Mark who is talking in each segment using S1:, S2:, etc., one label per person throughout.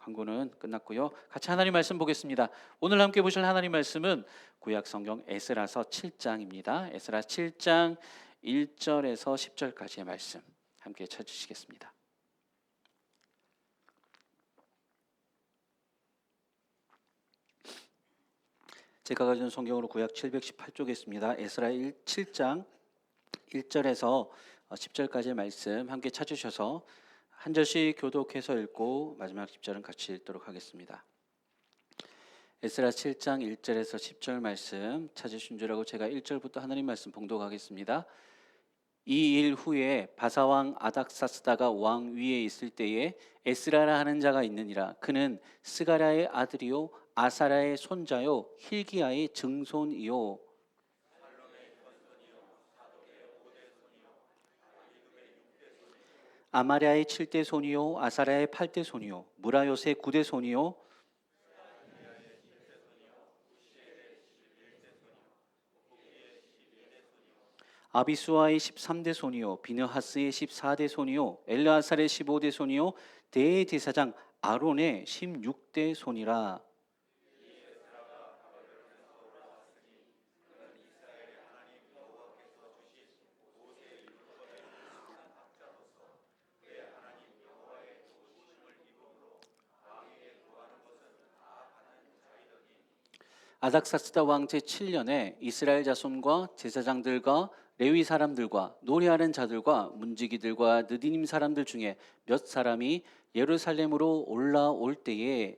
S1: 강구는 끝났고요. 같이 하나님 말씀 보겠습니다. 오늘 함께 보실 하나님 말씀은 구약 성경 에스라서 7장입니다. 에스라 7장 1절에서 10절까지의 말씀 함께 찾으시겠습니다. 제가 가진 성경으로 구약 718쪽에 있습니다. 에스라 7장 1절에서 10절까지의 말씀 함께 찾으셔서 한 절씩 교독해서 읽고 마지막 10절은 같이 읽도록 하겠습니다. 에스라 7장 1절에서 10절 말씀 찾으신 줄 알고 제가 1절부터 하나님 말씀 봉독하겠습니다. 이 일 후에 바사왕 아닥사스다가 왕 위에 있을 때에 에스라라 하는 자가 있느니라. 그는 스가랴의 아들이요 아사랴의 손자요 힐기야의 증손이요 아마랴의 7대 손이요 아사랴의 8대 손이요 무라요의 9대 손이요 아비수아의 13대 손이요 비느하스의 14대 손이요 엘르아살의 15대 손이요 대제사장 아론의 16대 손이라. 아닥사스다 왕 제7년에 이스라엘 자손과 제사장들과 레위 사람들과 노래하는 자들과 문지기들과 느디님 사람들 중에 몇 사람이 예루살렘으로 올라올 때에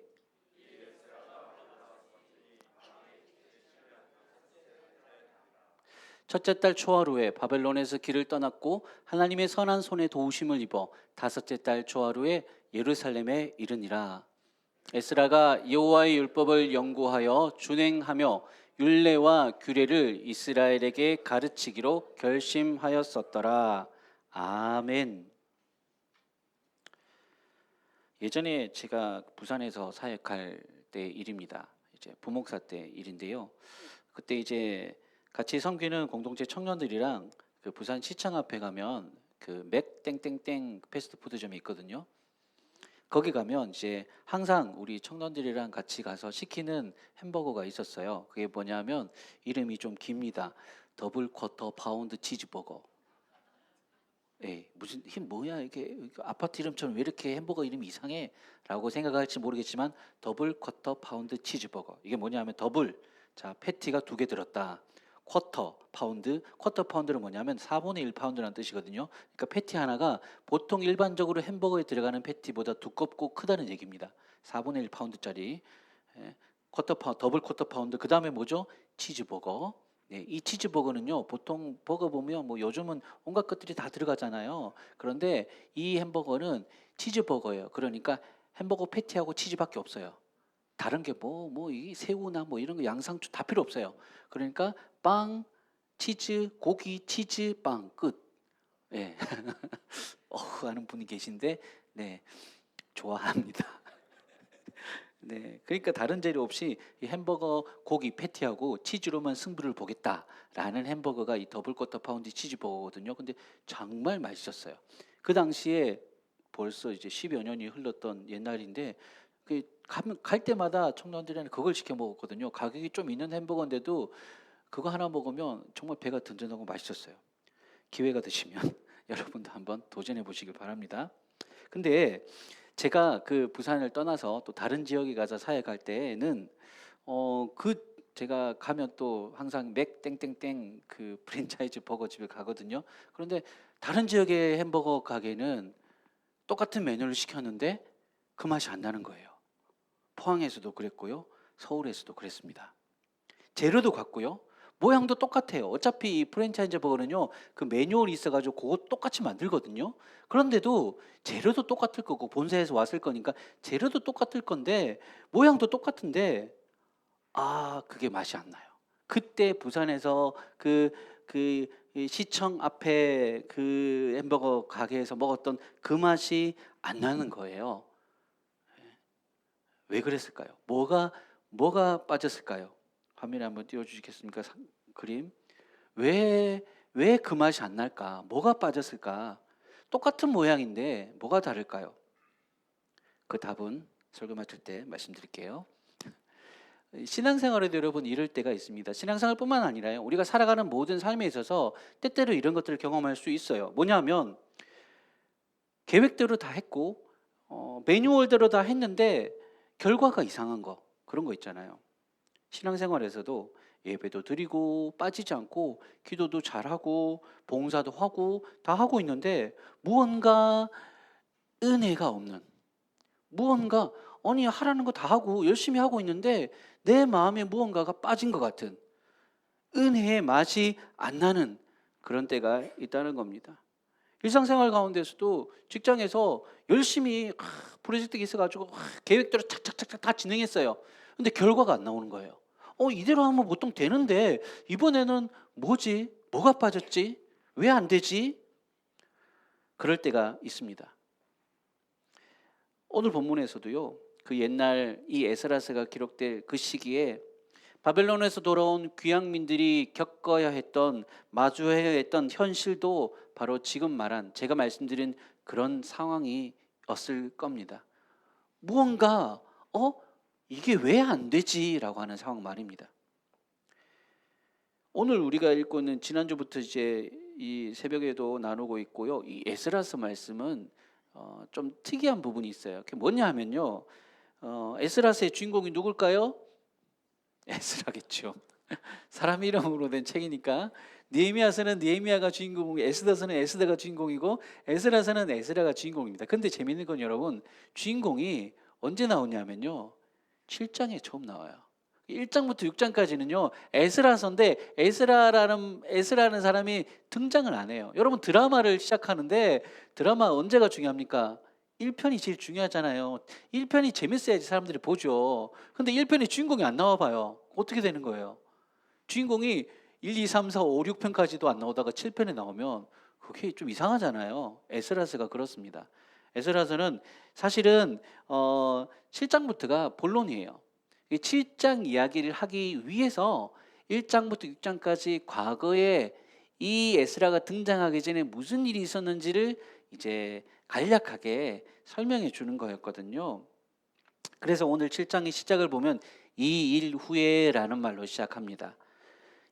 S1: 첫째 달 초하루에 바벨론에서 길을 떠났고 하나님의 선한 손에 도우심을 입어 다섯째 달 초하루에 예루살렘에 이르니라. 에스라가 여호와의 율법을 연구하여 준행하며 율례와 규례를 이스라엘에게 가르치기로 결심하였었더라. 아멘. 예전에 제가 부산에서 사역할 때 일입니다. 이제 부목사 때 일인데요. 그때 이제 같이 섬기는 공동체 청년들이랑 그 부산 시청 앞에 가면 그 맥 땡땡땡 패스트푸드점이 있거든요. 거기 가면 이제 항상 우리 청년들이랑 같이 가서 시키는 햄버거가 있었어요. 그게 뭐냐면 이름이 좀 깁니다. 더블 쿼터 파운드 치즈버거. 예, 무슨 힘 뭐야 이게 아파트 이름처럼 왜 이렇게 햄버거 이름이 이상해? 라고 생각할지 모르겠지만 더블 쿼터 파운드 치즈버거. 이게 뭐냐면 더블, 자 패티가 2개 들었다. 쿼터 파운드는 뭐냐면 4분의 1 파운드라는 뜻이거든요. 그러니까 패티 하나가 보통 일반적으로 햄버거에 들어가는 패티보다 두껍고 크다는 얘기입니다. 4분의 1 파운드짜리 더블 쿼터 파운드. 그 다음에 뭐죠? 치즈버거. 네, 이 치즈버거는요, 보통 버거 보면 뭐 요즘은 온갖 것들이 다 들어가잖아요. 그런데 이 햄버거는 치즈버거예요. 그러니까 햄버거 패티하고 치즈밖에 없어요. 다른 게 이 새우나 뭐 이런 거 양상추 다 필요 없어요. 그러니까 빵, 치즈, 고기, 치즈, 빵 끝. 예. 하는 분이 계신데, 네, 좋아합니다. 네, 그러니까 다른 재료 없이 이 햄버거 고기 패티하고 치즈로만 승부를 보겠다라는 햄버거가 이 더블 쿼터 파운드 치즈버거거든요. 근데 정말 맛있었어요. 그 당시에 벌써 이제 10여 년이 흘렀던 옛날인데 갈 때마다 청년들이랑 그걸 시켜 먹었거든요. 가격이 좀 있는 햄버거인데도 그거 하나 먹으면 정말 배가 든든하고 맛있었어요. 기회가 되시면 여러분도 한번 도전해 보시길 바랍니다. 근데 제가 그 부산을 떠나서 또 다른 지역에 가서 사역할 때는 제가 가면 또 항상 맥 땡땡땡 그 프랜차이즈 버거집에 가거든요. 그런데 다른 지역의 햄버거 가게는 똑같은 메뉴를 시켰는데 그 맛이 안 나는 거예요. 포항에서도 그랬고요. 서울에서도 그랬습니다. 재료도 같고요. 모양도 똑같아요. 어차피 이 프랜차이즈 버거는요, 그 매뉴얼이 있어가지고 그거 똑같이 만들거든요. 그런데도 재료도 똑같을 거고 본사에서 왔을 거니까 재료도 똑같을 건데 모양도 똑같은데 그게 맛이 안 나요. 그때 부산에서 그 시청 앞에 그 햄버거 가게에서 먹었던 그 맛이 안 나는 거예요. 왜 그랬을까요? 뭐가 빠졌을까요? 화면에 한번 띄워주시겠습니까? 그림. 왜 그 맛이 안 날까? 뭐가 빠졌을까? 똑같은 모양인데 뭐가 다를까요? 그 답은 설교 마칠 때 말씀드릴게요. 신앙생활에도 여러분 이럴 때가 있습니다. 신앙생활뿐만 아니라요. 우리가 살아가는 모든 삶에 있어서 때때로 이런 것들을 경험할 수 있어요. 뭐냐면 계획대로 다 했고 매뉴얼대로 다 했는데 결과가 이상한 거, 그런 거 있잖아요. 신앙생활에서도 예배도 드리고 빠지지 않고 기도도 잘하고 봉사도 하고 다 하고 있는데 무언가 은혜가 없는, 무언가 아니 하라는 거 다 하고 열심히 하고 있는데 내 마음에 무언가가 빠진 것 같은, 은혜의 맛이 안 나는 그런 때가 있다는 겁니다. 일상생활 가운데서도 직장에서 열심히 프로젝트가 있어가지고 계획대로 착착착착 다 진행했어요. 근데 결과가 안 나오는 거예요. 이대로 하면 보통 되는데 이번에는 뭐지? 뭐가 빠졌지? 왜 안 되지? 그럴 때가 있습니다. 오늘 본문에서도요, 그 옛날 이 에스라스가 기록될 그 시기에 바벨론에서 돌아온 귀향민들이 겪어야 했던, 마주해야 했던 현실도 바로 지금 말한, 제가 말씀드린 그런 상황이었을 겁니다. 무언가 이게 왜 안 되지? 라고 하는 상황 말입니다. 오늘 우리가 읽고 있는, 지난주부터 이제 이 새벽에도 나누고 있고요, 이 에스라스 말씀은 좀 특이한 부분이 있어요. 그게 뭐냐 하면요, 에스라스의 주인공이 누굴까요? 에스라겠죠. 사람 이름으로 된 책이니까. 느헤미야서는 느헤미야가 주인공이고 에스더서는 에스더가 주인공이고 에스라서는 에스라가 주인공입니다. 근데 재밌는 건 여러분, 주인공이 언제 나오냐면요, 7장에 처음 나와요. 1장부터 6장까지는요 에스라서인데 에스라라는 사람이 등장을 안 해요. 여러분 드라마를 시작하는데 드라마 언제가 중요합니까? 1편이 제일 중요하잖아요. 1편이 재밌어야지 사람들이 보죠. 근데 1편에 주인공이 안 나와 봐요. 어떻게 되는 거예요? 주인공이 1, 2, 3, 4, 5, 6편까지도 안 나오다가 7편에 나오면 그게 좀 이상하잖아요. 에스라스가 그렇습니다. 에스라스는 사실은 7장부터가 본론이에요. 7장 이야기를 하기 위해서 1장부터 6장까지 과거에 이 에스라가 등장하기 전에 무슨 일이 있었는지를 이제 간략하게 설명해 주는 거였거든요. 그래서 오늘 7장의 시작을 보면 이 일 후에라는 말로 시작합니다.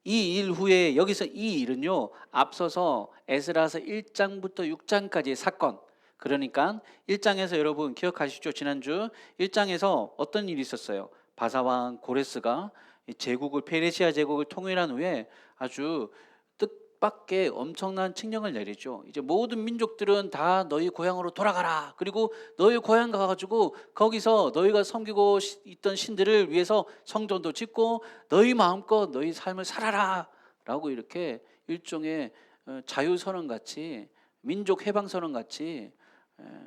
S1: 이 일 후에, 여기서 이 일은요 앞서서 에스라서 1장부터 6장까지의 사건, 그러니까 1장에서 여러분 기억하시죠? 지난주 1장에서 어떤 일이 있었어요? 바사왕 고레스가 제국을, 페르시아 제국을 통일한 후에 아주 뜻밖의 엄청난 칙령을 내리죠. 이제 모든 민족들은 다 너희 고향으로 돌아가라. 그리고 너희 고향 가가지고 거기서 너희가 섬기고 있던 신들을 위해서 성전도 짓고 너희 마음껏 너희 삶을 살아라 라고 이렇게 일종의 자유선언 같이, 민족 해방선언 같이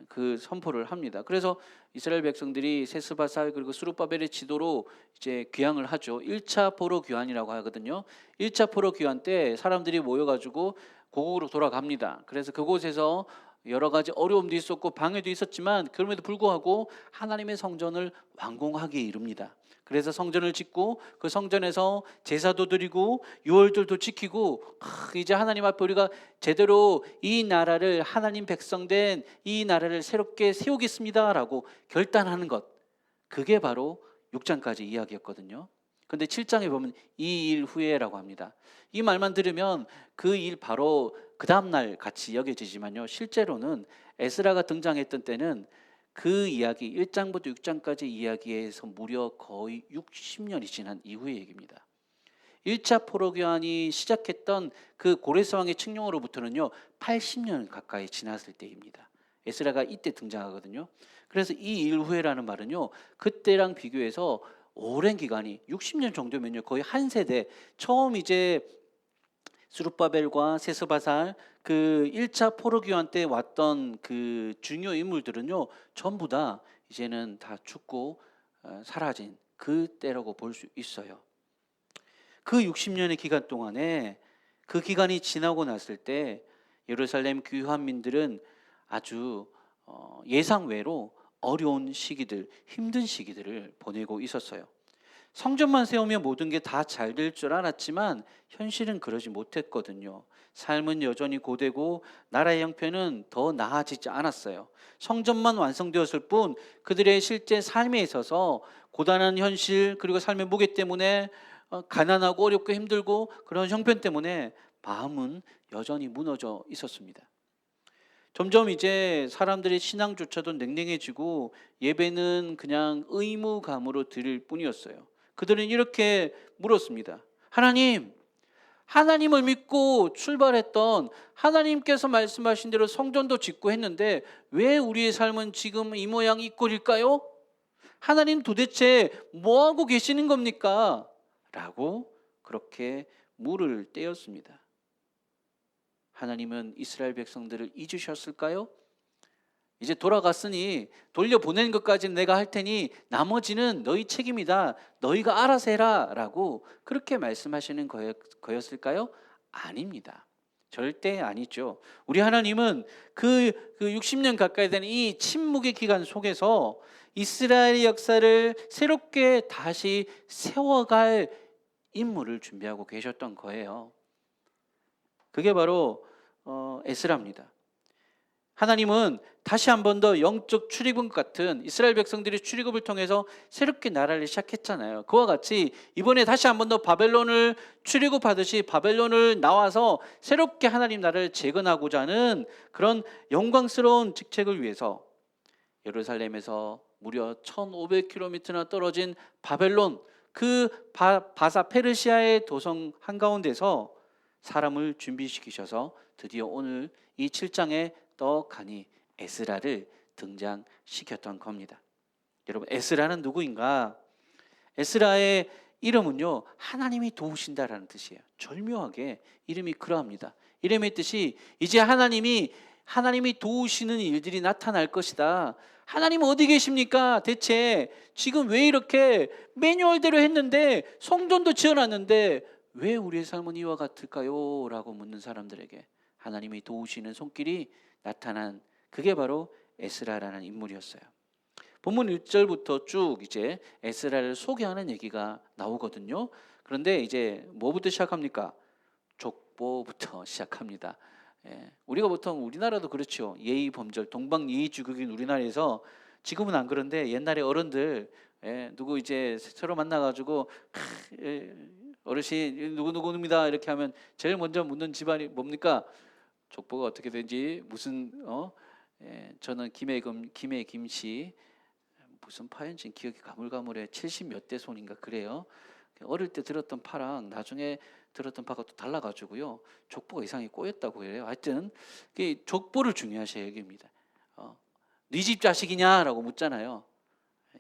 S1: 그 선포를 합니다. 그래서 이스라엘 백성들이 세스바살 그리고 스룹바벨의 지도로 이제 귀향을 하죠. 1차 포로 귀환이라고 하거든요. 1차 포로 귀환 때 사람들이 모여가지고 고국으로 돌아갑니다. 그래서 그곳에서 여러 가지 어려움도 있었고 방해도 있었지만 그럼에도 불구하고 하나님의 성전을 완공하기에 이릅니다. 그래서 성전을 짓고 그 성전에서 제사도 드리고 유월절도 지키고 이제 하나님 앞에 우리가 제대로 이 나라를, 하나님 백성된 이 나라를 새롭게 세우겠습니다라고 결단하는 것, 그게 바로 6장까지 이야기였거든요. 근데 7장에 보면 이 일 후에라고 합니다. 이 말만 들으면 그 일 바로 그 다음날 같이 여겨지지만요, 실제로는 에스라가 등장했던 때는 그 이야기 1장부터 6장까지 이야기에서 무려 거의 60년이 지난 이후의 얘기입니다. 1차 포로교환이 시작했던 그 고레스 왕의 칙령으로부터는요 80년 가까이 지났을 때입니다. 에스라가 이때 등장하거든요. 그래서 이 일 후에라는 말은요 그때랑 비교해서 오랜 기간이 60년 정도면요 거의 한 세대, 처음 이제 스룹바벨과 세스바살 그 1차 포로기환 때 왔던 그 중요 인물들은요 전부 다 이제는 다 죽고 사라진 그 때라고 볼 수 있어요. 그 60년의 기간 동안에, 그 기간이 지나고 났을 때 예루살렘 귀환민들은 아주 예상외로 어려운 시기들, 힘든 시기들을 보내고 있었어요. 성전만 세우면 모든 게 다 잘 될 줄 알았지만 현실은 그러지 못했거든요. 삶은 여전히 고되고 나라의 형편은 더 나아지지 않았어요. 성전만 완성되었을 뿐 그들의 실제 삶에 있어서 고단한 현실 그리고 삶의 무게 때문에 가난하고 어렵고 힘들고 그런 형편 때문에 마음은 여전히 무너져 있었습니다. 점점 이제 사람들의 신앙조차도 냉랭해지고 예배는 그냥 의무감으로 드릴 뿐이었어요. 그들은 이렇게 물었습니다. 하나님, 하나님을 믿고 출발했던 하나님께서 말씀하신 대로 성전도 짓고 했는데 왜 우리의 삶은 지금 이 모양 이 꼴일까요? 하나님 도대체 뭐 하고 계시는 겁니까? 라고 그렇게 물을 떼었습니다. 하나님은 이스라엘 백성들을 잊으셨을까요? 이제 돌아갔으니 돌려보내는 것까지는 내가 할 테니 나머지는 너희 책임이다. 너희가 알아서 해라. 라고 그렇게 말씀하시는 거였을까요? 아닙니다. 절대 아니죠. 우리 하나님은 그 60년 가까이 되는 이 침묵의 기간 속에서 이스라엘의 역사를 새롭게 다시 세워갈 인물을 준비하고 계셨던 거예요. 그게 바로 에스라입니다. 하나님은 다시 한 번 더 영적 출애굽 같은 이스라엘 백성들이 출애굽을 통해서 새롭게 나라를 시작했잖아요. 그와 같이 이번에 다시 한 번 더 바벨론을 출애굽하듯이 바벨론을 나와서 새롭게 하나님 나라를 재건하고자 하는 그런 영광스러운 직책을 위해서 예루살렘에서 무려 1500km나 떨어진 바벨론 그 바사 페르시아의 도성 한가운데서 사람을 준비시키셔서 드디어 오늘 이 7장에 떡하니 에스라를 등장시켰던 겁니다. 여러분, 에스라는 누구인가? 에스라의 이름은요, 하나님이 도우신다라는 뜻이에요. 절묘하게 이름이 그러합니다. 이름의 뜻이 이제 하나님이 도우시는 일들이 나타날 것이다. 하나님 어디 계십니까? 대체 지금 왜 이렇게 매뉴얼대로 했는데 성전도 지어놨는데 왜 우리의 삶은 이와 같을까요? 라고 묻는 사람들에게 하나님이 도우시는 손길이 나타난 그게 바로 에스라라는 인물이었어요. 본문 1절부터 쭉 이제 에스라를 소개하는 얘기가 나오거든요. 그런데 이제 뭐부터 시작합니까? 족보부터 시작합니다. 우리가 보통 우리나라도 그렇죠. 예의 범절, 동방 예의주국인 우리나라에서 지금은 안 그런데 옛날에 어른들 누구 이제 새로 만나가지고 어르신 누구누구입니다 이렇게 하면 제일 먼저 묻는 집안이 뭡니까? 족보가 어떻게 된지 무슨 저는 김해 김씨 무슨 파인지 기억이 가물가물해 70 몇 대 손인가 그래요. 어릴 때 들었던 파랑 나중에 들었던 파가 또 달라가지고요. 족보가 이상하게 꼬였다고 해요. 하여튼 족보를 중요하셔야 여기입니다. 네 집 자식이냐라고 묻잖아요.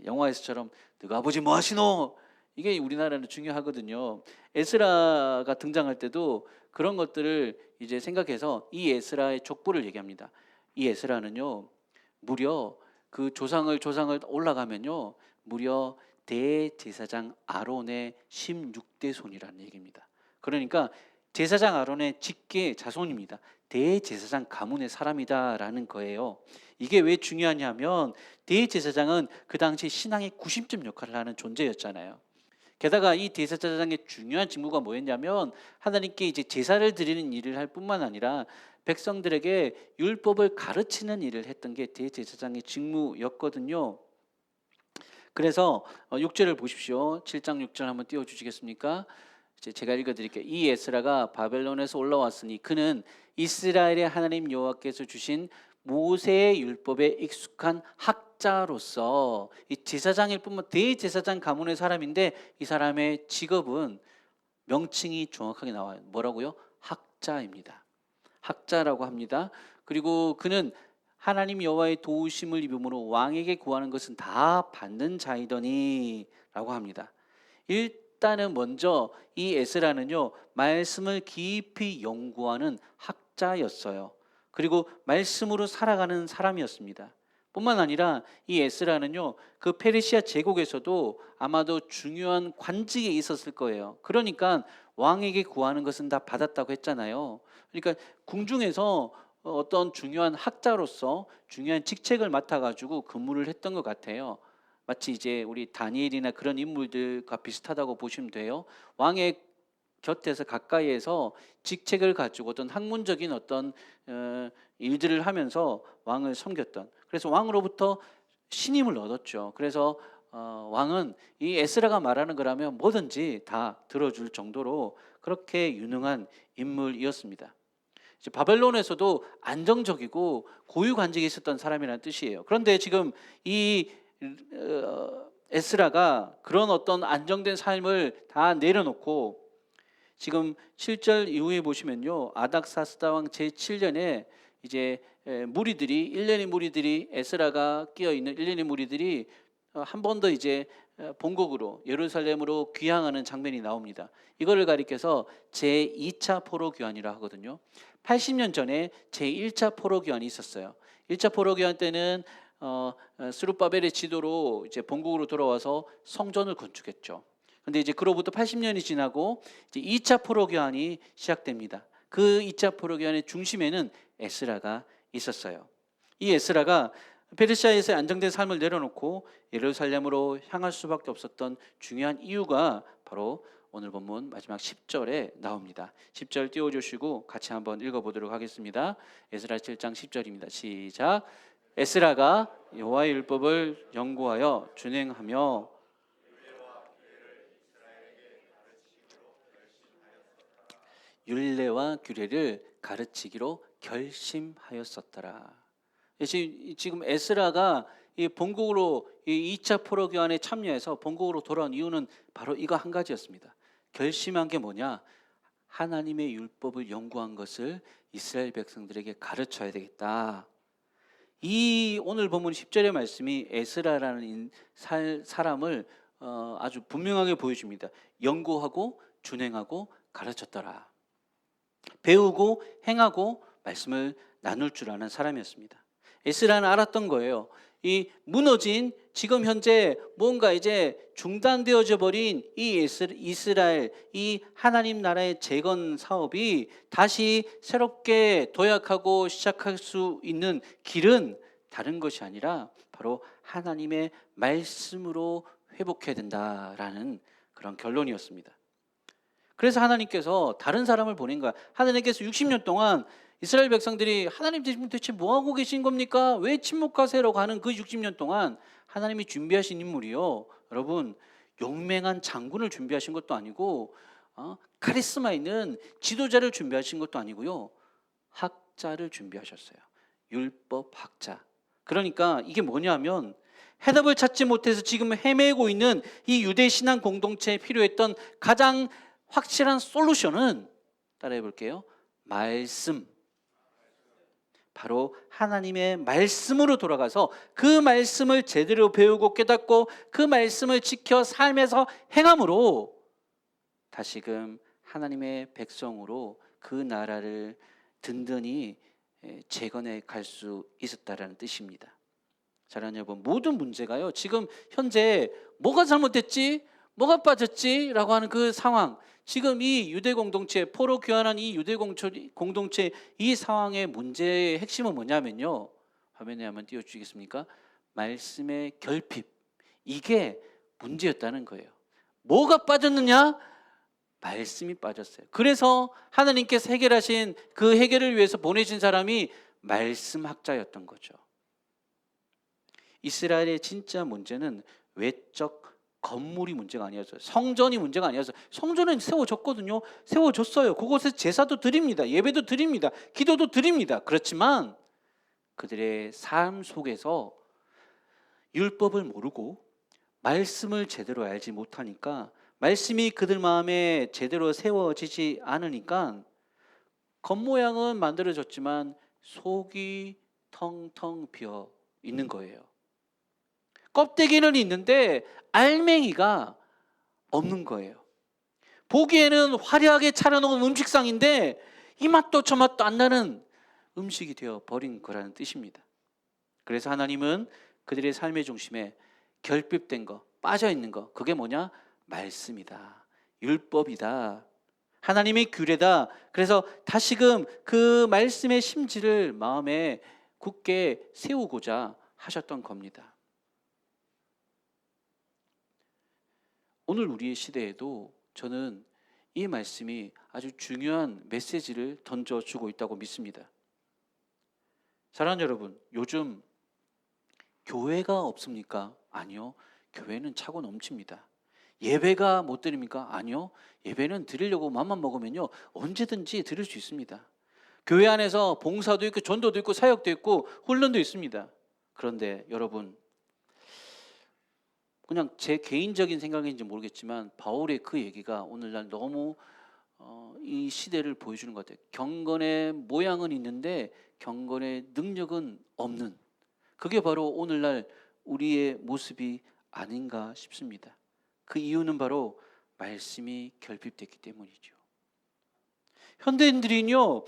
S1: 영화에서처럼 너가 아버지 뭐 하시노? 이게 우리나라는 중요하거든요. 에스라가 등장할 때도 그런 것들을 이제 생각해서 이 에스라의 족보를 얘기합니다. 이 에스라는요, 무려 그 조상을 올라가면요, 무려 대제사장 아론의 16대 손이라는 얘기입니다. 그러니까 제사장 아론의 직계 자손입니다. 대제사장 가문의 사람이다라는 거예요. 이게 왜 중요하냐면 대제사장은 그 당시 신앙의 구심점 역할을 하는 존재였잖아요. 게다가 이 대제사장의 중요한 직무가 뭐였냐면 하나님께 이제 제사를 드리는 일을 할 뿐만 아니라 백성들에게 율법을 가르치는 일을 했던 게 대제사장의 직무였거든요. 그래서 6절을 보십시오. 7장 6절 한번 띄워주시겠습니까? 이제 제가 읽어드릴게요. 이 에스라가 바벨론에서 올라왔으니 그는 이스라엘의 하나님 여호와께서 주신 모세의 율법에 익숙한 학자로서 이 제사장일 뿐만 대제사장 가문의 사람인데 이 사람의 직업은 명칭이 정확하게 나와요. 뭐라고요? 학자입니다. 학자라고 합니다. 그리고 그는 하나님 여호와의 도우심을 입음으로 왕에게 구하는 것은 다 받는 자이더니 라고 합니다. 일단은 먼저 이 에스라는요 말씀을 깊이 연구하는 학자였어요. 그리고 말씀으로 살아가는 사람이었습니다. 뿐만 아니라 이 에스라는요 그 페르시아 제국에서도 아마도 중요한 관직에 있었을 거예요. 그러니까 왕에게 구하는 것은 다 받았다고 했잖아요. 그러니까 궁중에서 어떤 중요한 학자로서 중요한 직책을 맡아가지고 근무를 했던 것 같아요. 마치 이제 우리 다니엘이나 그런 인물들과 비슷하다고 보시면 돼요. 왕의 곁에서 가까이에서 직책을 가지고 어떤 학문적인 어떤 일들을 하면서 왕을 섬겼던, 그래서 왕으로부터 신임을 얻었죠. 그래서 왕은 이 에스라가 말하는 거라면 뭐든지 다 들어줄 정도로 그렇게 유능한 인물이었습니다. 이제 바벨론에서도 안정적이고 고유 관직이 있었던 사람이라는 뜻이에요. 그런데 지금 이 에스라가 그런 어떤 안정된 삶을 다 내려놓고 지금 7절 이후에 보시면요, 아닥사스다 왕 제7년에 이제 무리들이, 일련의 무리들이, 에스라가 끼어 있는 일련의 무리들이 한 번 더 이제 본국으로 예루살렘으로 귀향하는 장면이 나옵니다. 이거를 가리켜서 제2차 포로 귀환이라 하거든요. 80년 전에 제1차 포로 귀환이 있었어요. 1차 포로 귀환 때는 스룹바벨의 지도로 이제 본국으로 돌아와서 성전을 건축했죠. 근데 이제 그로부터 80년이 지나고 이제 2차 포로 교환이 시작됩니다. 그 2차 포로 교환의 중심에는 에스라가 있었어요. 이 에스라가 페르시아에서 안정된 삶을 내려놓고 예루살렘으로 향할 수밖에 없었던 중요한 이유가 바로 오늘 본문 마지막 10절에 나옵니다. 10절 띄워주시고 같이 한번 읽어보도록 하겠습니다. 에스라 7장 10절입니다. 시작. 에스라가 여호와의 율법을 연구하여 준행하며 율례와 규례를 가르치기로 결심하였었더라. 지금 에스라가 이 본국으로 이 2차 포로 교환에 참여해서 본국으로 돌아온 이유는 바로 이거 한 가지였습니다. 결심한 게 뭐냐? 하나님의 율법을 연구한 것을 이스라엘 백성들에게 가르쳐야 되겠다. 이 오늘 본문 10절의 말씀이 에스라라는 사람을 아주 분명하게 보여줍니다. 연구하고 준행하고 가르쳤더라. 배우고 행하고 말씀을 나눌 줄 아는 사람이었습니다. 에스라는 알았던 거예요. 이 무너진, 지금 현재 뭔가 이제 중단되어져 버린 이 이스라엘, 이 하나님 나라의 재건 사업이 다시 새롭게 도약하고 시작할 수 있는 길은 다른 것이 아니라 바로 하나님의 말씀으로 회복해야 된다라는 그런 결론이었습니다. 그래서 하나님께서 다른 사람을 보낸 거야. 하나님께서 60년 동안 이스라엘 백성들이 하나님 대체 뭐 하고 계신 겁니까? 왜 침묵하세요라고 하는 그 60년 동안 하나님이 준비하신 인물이요, 여러분, 용맹한 장군을 준비하신 것도 아니고 카리스마 있는 지도자를 준비하신 것도 아니고요, 학자를 준비하셨어요. 율법 학자. 그러니까 이게 뭐냐면 해답을 찾지 못해서 지금 헤매고 있는 이 유대 신앙 공동체에 필요했던 가장 확실한 솔루션은, 따라해 볼게요, 말씀. 바로 하나님의 말씀으로 돌아가서 그 말씀을 제대로 배우고 깨닫고 그 말씀을 지켜 삶에서 행함으로 다시금 하나님의 백성으로 그 나라를 든든히 재건해 갈 수 있었다라는 뜻입니다. 사랑하는 여러분, 모든 문제가요, 지금 현재 뭐가 잘못됐지? 뭐가 빠졌지? 라고 하는 그 상황, 지금 이 유대 공동체, 포로 교환한 이 유대 공동체 이 상황의 문제의 핵심은 뭐냐면요, 화면에 한번 띄워주시겠습니까? 말씀의 결핍, 이게 문제였다는 거예요. 뭐가 빠졌느냐? 말씀이 빠졌어요. 그래서 하나님께서 해결하신 그 해결을 위해서 보내신 사람이 말씀학자였던 거죠. 이스라엘의 진짜 문제는 외적 건물이 문제가 아니었어요. 성전이 문제가 아니었어요. 성전은 세워졌거든요. 세워졌어요. 그곳에 제사도 드립니다. 예배도 드립니다. 기도도 드립니다. 그렇지만 그들의 삶 속에서 율법을 모르고 말씀을 제대로 알지 못하니까, 말씀이 그들 마음에 제대로 세워지지 않으니까 겉모양은 만들어졌지만 속이 텅텅 비어 있는 거예요. 껍데기는 있는데 알맹이가 없는 거예요. 보기에는 화려하게 차려놓은 음식상인데 이 맛도 저 맛도 안 나는 음식이 되어 버린 거라는 뜻입니다. 그래서 하나님은 그들의 삶의 중심에 결핍된 거, 빠져 있는 거, 그게 뭐냐? 말씀이다, 율법이다, 하나님의 규례다. 그래서 다시금 그 말씀의 심지를 마음에 굳게 세우고자 하셨던 겁니다. 오늘 우리의 시대에도 저는 이 말씀이 아주 중요한 메시지를 던져주고 있다고 믿습니다. 사랑하는 여러분, 요즘 교회가 없습니까? 아니요. 교회는 차고 넘칩니다. 예배가 못 드립니까? 아니요. 예배는 드리려고 맘만 먹으면요, 언제든지 드릴 수 있습니다. 교회 안에서 봉사도 있고 전도도 있고 사역도 있고 훈련도 있습니다. 그런데 여러분, 그냥 제 개인적인 생각인지 모르겠지만 바울의 그 얘기가 오늘날 너무 이 시대를 보여주는 것 같아요. 경건의 모양은 있는데 경건의 능력은 없는, 그게 바로 오늘날 우리의 모습이 아닌가 싶습니다. 그 이유는 바로 말씀이 결핍됐기 때문이죠. 현대인들은요,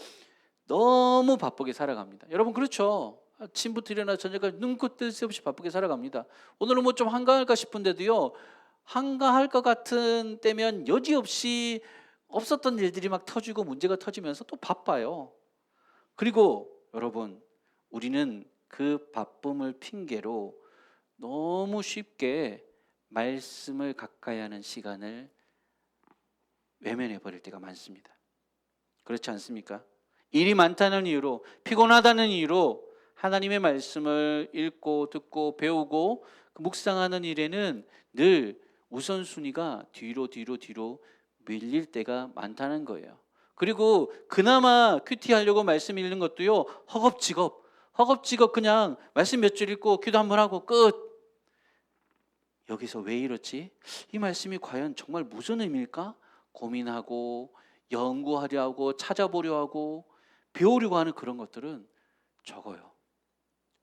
S1: 너무 바쁘게 살아갑니다. 여러분, 그렇죠? 아침부터 일어나 저녁까지 눈코 뜰 새 없이 바쁘게 살아갑니다. 오늘은 뭐 좀 한가할까 싶은데도요, 한가할 것 같은 때면 여지없이 없었던 일들이 막 터지고 문제가 터지면서 또 바빠요. 그리고 여러분, 우리는 그 바쁨을 핑계로 너무 쉽게 말씀을 가까이 하는 시간을 외면해 버릴 때가 많습니다. 그렇지 않습니까? 일이 많다는 이유로, 피곤하다는 이유로 하나님의 말씀을 읽고 듣고 배우고 묵상하는 일에는 늘 우선순위가 뒤로 밀릴 때가 많다는 거예요. 그리고 그나마 큐티하려고 말씀 읽는 것도요, 허겁지겁 그냥 말씀 몇 줄 읽고 기도 한번 하고 끝. 여기서 왜 이렇지? 이 말씀이 과연 정말 무슨 의미일까? 고민하고 연구하려 하고 찾아보려 하고 배우려고 하는 그런 것들은 적어요.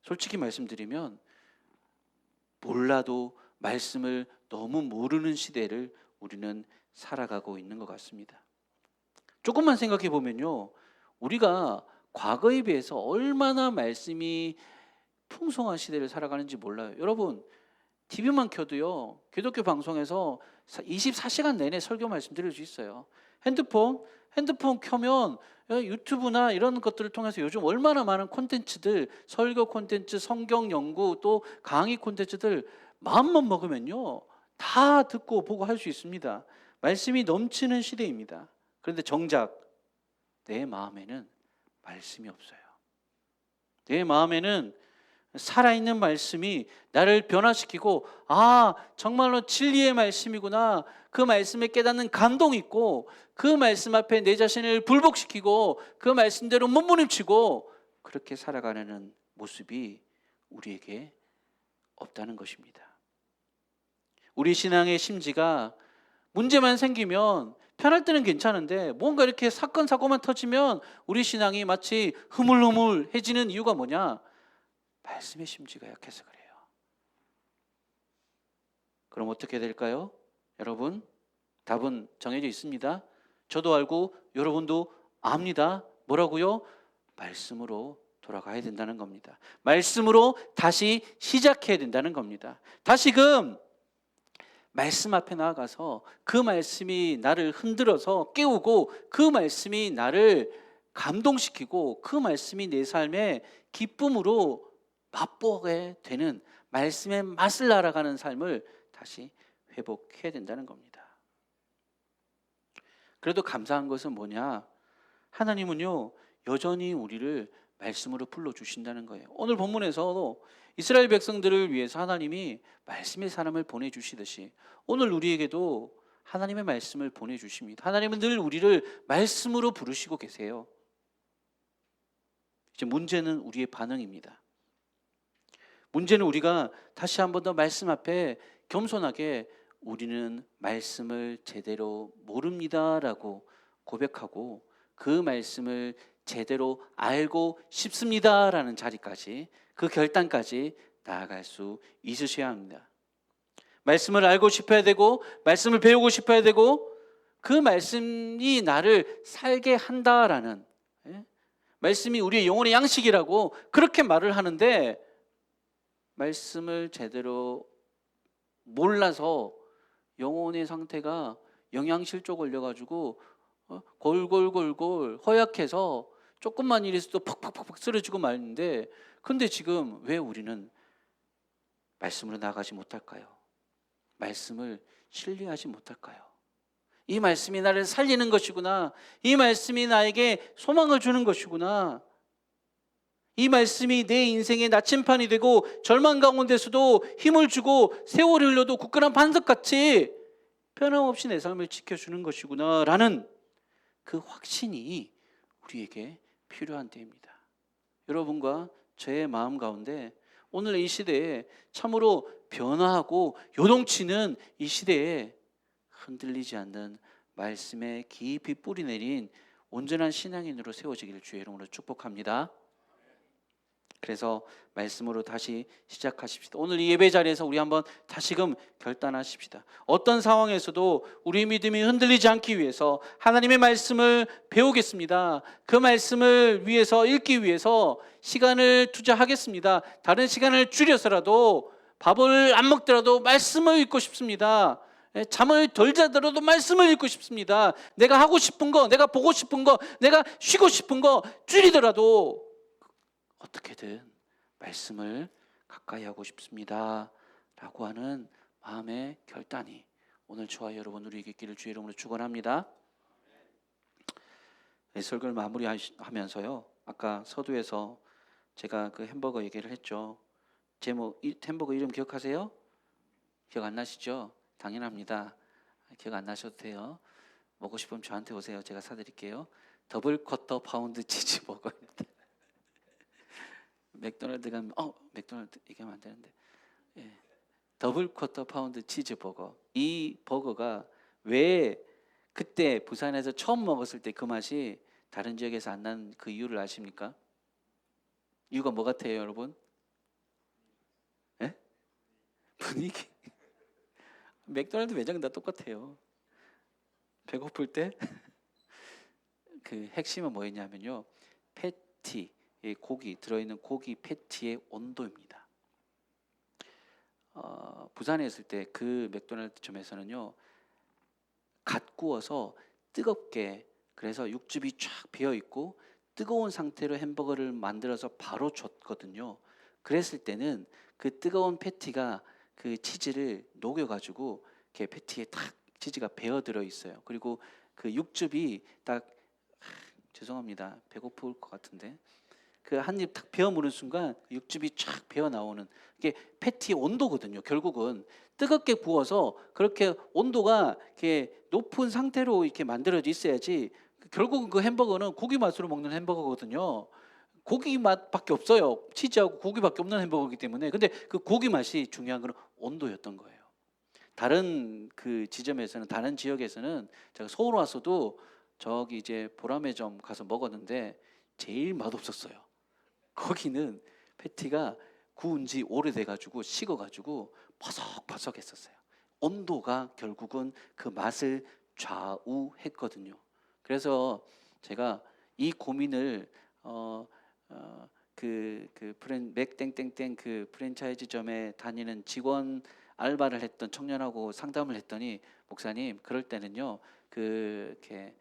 S1: 솔직히 말씀드리면 몰라도 말씀을 너무 모르는 시대를 우리는 살아가고 있는 것 같습니다. 조금만 생각해 보면요, 우리가 과거에 비해서 얼마나 말씀이 풍성한 시대를 살아가는지 몰라요. 여러분, TV만 켜도요, 기독교 방송에서 24시간 내내 설교 말씀 드릴 수 있어요. 핸드폰 켜면 유튜브나 이런 것들을 통해서 요즘 얼마나 많은 콘텐츠들, 설교 콘텐츠, 성경 연구, 또 강의 콘텐츠들 마음만 먹으면요, 다 듣고 보고 할 수 있습니다. 말씀이 넘치는 시대입니다. 그런데 정작 내 마음에는 말씀이 없어요. 내 마음에는 살아있는 말씀이 나를 변화시키고, 아, 정말로 진리의 말씀이구나, 그 말씀에 깨닫는 감동이 있고, 그 말씀 앞에 내 자신을 불복시키고 그 말씀대로 몸부림치고 그렇게 살아가는 모습이 우리에게 없다는 것입니다. 우리 신앙의 심지가 문제만 생기면 편할 때는 괜찮은데 뭔가 이렇게 사건만 터지면 우리 신앙이 마치 흐물흐물해지는 이유가 뭐냐? 말씀의 심지가 약해서 그래요. 그럼 어떻게 될까요? 여러분, 답은 정해져 있습니다. 저도 알고 여러분도 압니다. 뭐라고요? 말씀으로 돌아가야 된다는 겁니다. 말씀으로 다시 시작해야 된다는 겁니다. 다시금 말씀 앞에 나아가서 그 말씀이 나를 흔들어서 깨우고 그 말씀이 나를 감동시키고 그 말씀이 내 삶의 기쁨으로 맛보게 되는 말씀의 맛을 알아가는 삶을 다시 회복해야 된다는 겁니다. 그래도 감사한 것은 뭐냐? 하나님은요, 여전히 우리를 말씀으로 불러주신다는 거예요. 오늘 본문에서도 이스라엘 백성들을 위해서 하나님이 말씀의 사람을 보내주시듯이 오늘 우리에게도 하나님의 말씀을 보내주십니다. 하나님은 늘 우리를 말씀으로 부르시고 계세요. 이제 문제는 우리의 반응입니다. 문제는 우리가 다시 한 번 더 말씀 앞에 겸손하게 우리는 말씀을 제대로 모릅니다라고 고백하고 그 말씀을 제대로 알고 싶습니다라는 자리까지, 그 결단까지 나아갈 수 있으셔야 합니다. 말씀을 알고 싶어야 되고 말씀을 배우고 싶어야 되고 그 말씀이 나를 살게 한다라는, 말씀이 우리의 영혼의 양식이라고 그렇게 말을 하는데 말씀을 제대로 몰라서 영혼의 상태가 영양실조 걸려가지고 골골골골 허약해서 조금만 일이 있어도 팍팍팍 쓰러지고 마는데, 근데 지금 왜 우리는 말씀으로 나아가지 못할까요? 말씀을 신뢰하지 못할까요? 이 말씀이 나를 살리는 것이구나. 이 말씀이 나에게 소망을 주는 것이구나. 이 말씀이 내 인생의 나침판이 되고 절망 가운데서도 힘을 주고 세월이 흘러도 굳건한 반석같이 변함없이 내 삶을 지켜주는 것이구나 라는 그 확신이 우리에게 필요한 때입니다. 여러분과 저의 마음 가운데 오늘 이 시대에 참으로 변화하고 요동치는 이 시대에 흔들리지 않는 말씀에 깊이 뿌리 내린 온전한 신앙인으로 세워지기를 주의 이름으로 축복합니다. 그래서 말씀으로 다시 시작하십시다. 오늘 이 예배 자리에서 우리 한번 다시금 결단하십시다. 어떤 상황에서도 우리 믿음이 흔들리지 않기 위해서 하나님의 말씀을 배우겠습니다. 그 말씀을 위해서 읽기 위해서 시간을 투자하겠습니다. 다른 시간을 줄여서라도 밥을 안 먹더라도 말씀을 읽고 싶습니다. 잠을 덜 자더라도 말씀을 읽고 싶습니다. 내가 하고 싶은 거, 내가 보고 싶은 거, 내가 쉬고 싶은 거 줄이더라도 어떻게든 말씀을 가까이 하고 싶습니다 라고 하는 마음의 결단이 오늘 저와 여러분 우리에게 있기를 주의 이름으로 축원합니다. 설교를 마무리하면서요, 아까 서두에서 제가 그 햄버거 얘기를 했죠. 제목, 햄버거 이름 기억하세요? 기억 안 나시죠? 당연합니다. 기억 안 나셔도 돼요. 먹고 싶으면 저한테 오세요. 제가 사드릴게요. 더블 쿼터 파운드 치즈버거입니다. 맥도날드 가면 맥도날드 얘기하면 안 되는데, 더블 쿼터 파운드 치즈버거. 이 버거가 왜 그때 부산에서 처음 먹었을 때 그 맛이 다른 지역에서 안 난 그 이유를 아십니까? 이유가 뭐 같아요, 여러분? 분위기. 맥도날드 매장은 다 똑같아요. 배고플 때 그 핵심은 뭐였냐면요, 패티, 고기 들어있는 고기 패티의 온도입니다. 부산에 있을 때 그 맥도날드점에서는요, 갓 구워서 뜨겁게, 그래서 육즙이 쫙 배어 있고 뜨거운 상태로 햄버거를 만들어서 바로 줬거든요. 그랬을 때는 그 뜨거운 패티가 그 치즈를 녹여가지고 이렇게 패티에 탁 치즈가 배어 들어 있어요. 그리고 그 육즙이 딱, 죄송합니다, 배고플 것 같은데, 그 한 입 탁 베어 무는 순간 육즙이 쫙 배어 나오는 게 패티의 온도거든요. 결국은 뜨겁게 구워서 그렇게 온도가 이렇게 높은 상태로 이렇게 만들어져 있어야지, 결국은 그 햄버거는 고기 맛으로 먹는 햄버거거든요. 고기 맛밖에 없어요. 치즈하고 고기밖에 없는 햄버거이기 때문에. 근데 그 고기 맛이 중요한 건 온도였던 거예요. 다른 그 지점에서는, 다른 지역에서는, 제가 서울 와서도 저기 이제 보라매점 가서 먹었는데 제일 맛없었어요. 거기는 패티가 구운 지 오래돼가지고 식어가지고 퍼석퍼석했었어요. 온도가 결국은 그 맛을 좌우했거든요. 그래서 제가 이 고민을 맥땡땡땡 그 프랜차이즈점에 다니는 직원 알바를 했던 청년하고 상담을 했더니, 목사님, 그럴 때는요, 이렇게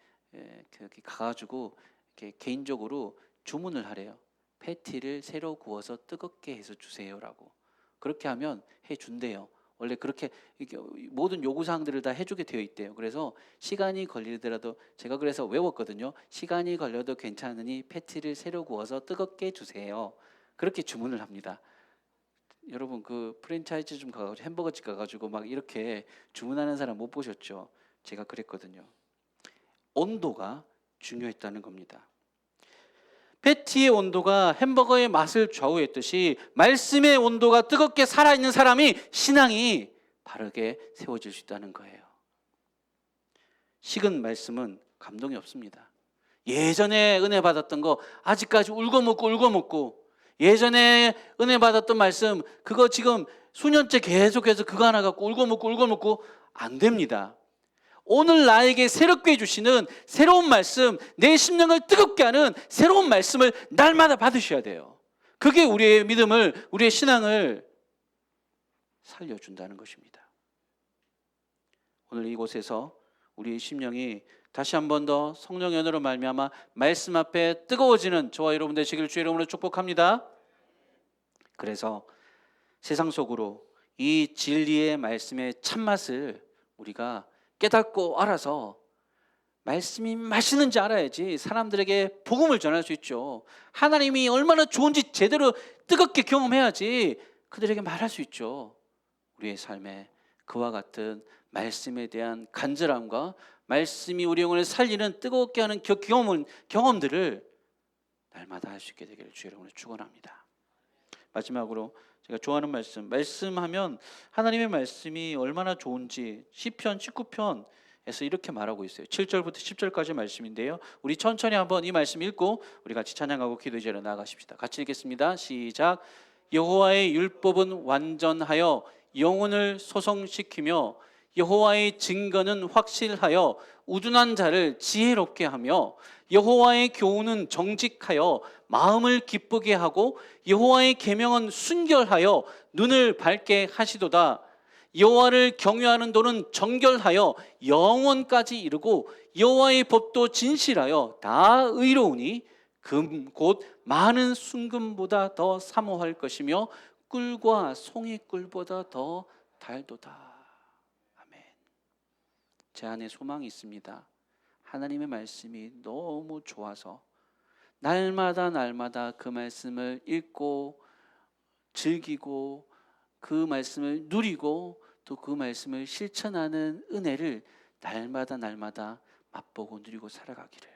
S1: 가가지고 이렇게 개인적으로 주문을 하래요. 패티를 새로 구워서 뜨겁게 해서 주세요라고. 그렇게 하면 해준대요. 원래 그렇게 모든 요구사항들을 다 해주게 되어 있대요. 그래서 시간이 걸리더라도, 제가 그래서 외웠거든요. 시간이 걸려도 괜찮으니 패티를 새로 구워서 뜨겁게 주세요. 그렇게 주문을 합니다. 여러분, 그 프랜차이즈 좀 가가지고, 햄버거집 가가지고 막 이렇게 주문하는 사람 못 보셨죠? 제가 그랬거든요. 온도가 중요했다는 겁니다. 패티의 온도가 햄버거의 맛을 좌우했듯이 말씀의 온도가 뜨겁게 살아있는 사람이 신앙이 바르게 세워질 수 있다는 거예요. 식은 말씀은 감동이 없습니다. 예전에 은혜 받았던 거 아직까지 울고먹고, 예전에 은혜 받았던 말씀 그거 지금 수년째 계속해서 그거 하나 갖고 울고먹고 안 됩니다. 오늘 나에게 새롭게 해주시는 새로운 말씀, 내 심령을 뜨겁게 하는 새로운 말씀을 날마다 받으셔야 돼요. 그게 우리의 믿음을, 우리의 신앙을 살려준다는 것입니다. 오늘 이곳에서 우리의 심령이 다시 한 번 더 성령의 은혜로 말미암아 말씀 앞에 뜨거워지는 저와 여러분 되시기를 주의 이름으로 축복합니다. 그래서 세상 속으로 이 진리의 말씀의 참맛을 우리가 깨닫고 알아서 말씀이 맛있는지 알아야지 사람들에게 복음을 전할 수 있죠. 하나님이 얼마나 좋은지 제대로 뜨겁게 경험해야지 그들에게 말할 수 있죠. 우리의 삶에 그와 같은 말씀에 대한 간절함과 말씀이 우리 영혼을 살리는 뜨겁게 하는 경험들을 날마다 할 수 있게 되기를 주의 이름으로 축원합니다. 마지막으로 제가 좋아하는 말씀하면 하나님의 말씀이 얼마나 좋은지 시편 19편에서 이렇게 말하고 있어요. 7절부터 10절까지 말씀인데요. 우리 천천히 한번 이 말씀 읽고 우리 같이 찬양하고 기도의 자리로 나아가십시다. 같이 읽겠습니다. 시작. 여호와의 율법은 완전하여 영혼을 소성시키며 여호와의 증거는 확실하여 우둔한 자를 지혜롭게 하며 여호와의 교훈은 정직하여 마음을 기쁘게 하고 여호와의 계명은 순결하여 눈을 밝게 하시도다. 여호와를 경외하는 도는 정결하여 영원까지 이르고 여호와의 법도 진실하여 다 의로우니 금 곧 많은 순금보다 더 사모할 것이며 꿀과 송이꿀보다 더 달도다. 아멘. 제 안에 소망이 있습니다. 하나님의 말씀이 너무 좋아서 날마다 그 말씀을 읽고 즐기고 그 말씀을 누리고 또 그 말씀을 실천하는 은혜를 날마다 맛보고 누리고 살아가기를,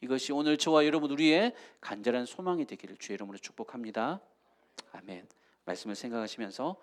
S1: 이것이 오늘 저와 여러분 우리의 간절한 소망이 되기를 주의 이름으로 축복합니다. 아멘. 말씀을 생각하시면서